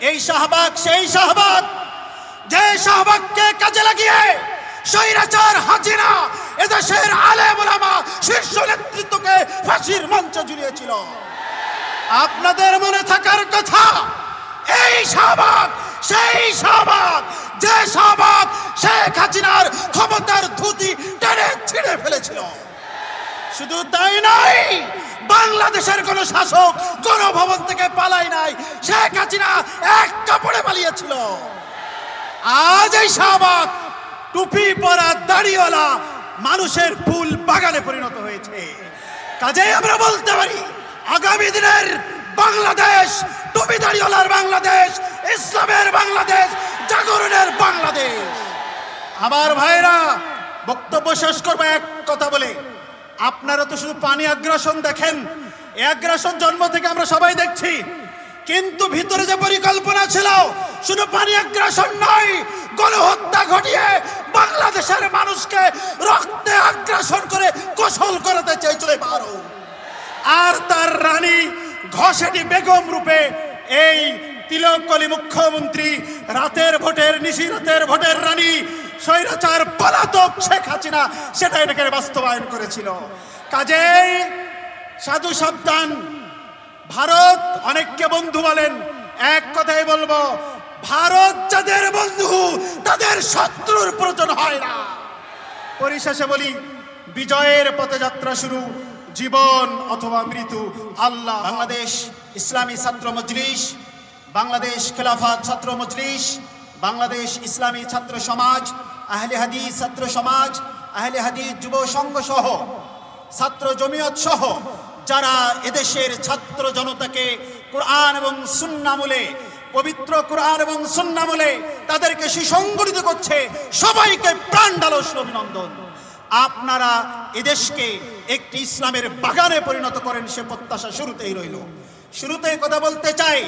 এই শাহবাগ সেই শাহবাগ, যে শাহবাগকে কাজে লাগিয়ে স্বৈরাচার হাসিনা এদেশের আলেম ওলামা শীর্ষ নেতৃত্বকে ফাঁসির মঞ্চে ঝুলিয়েছিল। আপনাদের মনে থাকার কথা, এই শাহবাগ সেই শাহবাগ, যে শাহবাগ শেখ হাসিনার ক্ষমতার ধুতি টেনে ছিঁড়ে ফেলেছিল। শুধু তাই নয়, বাংলাদেশের কোন শাসক গণভবন থেকে পালায় নাই, শেখ হাসিনা এক কাপড়ে পালিয়েছিল। আজ এই শাহবাগ টুপি পরা দাড়িওয়ালা মানুষের ফুল বাগানে পরিণত হয়েছে। কাজেই আমরা বলতে পারি, আগামী দিনের বাংলাদেশ টুপি দাড়িওয়ালার বাংলাদেশ, ইসলামের বাংলাদেশ, জাগরণের বাংলাদেশ। আমার ভাইরা, বক্তব্য শেষ করবো এক কথা বলে। আপনারা তো শুধু পানি আগ্রাসন দেখেন, এই আগ্রাসন জন্ম থেকে আমরা সবাই দেখছি, কিন্তু ভিতরে যে পরিকল্পনা ছিল শুধু পানি আগ্রাসন নয়, গণহত্যা ঘটিয়ে বাংলাদেশের মানুষকে রক্তে আগ্রাসন করে গোসল করাতে চেয়েছিল ভারত। আর তার রানী ঘসেটি বেগম রূপে এই তিলককলি মুখ্যমন্ত্রী, রাতের ভোটের নিশিরাতের ভোটের রানী স্বৈরাচার পলাতক শেখ হাসিনা সেটা এটাকে বাস্তবায়ন করেছিল। কাজেই সাধু সাবধান, ভারত অনেককে বন্ধু বলেন, এক কথাই বলবো, ভারত যাদের বন্ধু তাদের শত্রুর প্রয়োজন হয় না। পরিশেষে বলি, বিজয়ের পথযাত্রা শুরু, জীবন অথবা মৃত্যু আল্লাহ। বাংলাদেশ ইসলামী ছাত্র মজলিস, বাংলাদেশ খেলাফত ছাত্র মজলিস, বাংলাদেশ ইসলামী ছাত্র সমাজ, আহলে হাদিস ছাত্র সমাজ, আহলে হাদিস যুব সংঘ সহ ছাত্র জমিয়ত সহ যারা এদেশের ছাত্র জনতাকে কোরআন এবং সুন্নামূলে, পবিত্র কোরআন এবং সুন্নামূলে তাদেরকে সুসংগঠিত করছে, সবাইকে প্রাণ ঢালাস অভিনন্দন। আপনারা এদেশকে একটি ইসলামের বাগানে পরিণত করেন, সে প্রত্যাশা শুরুতেই রইল। শুরুতেই কথা বলতে চাই,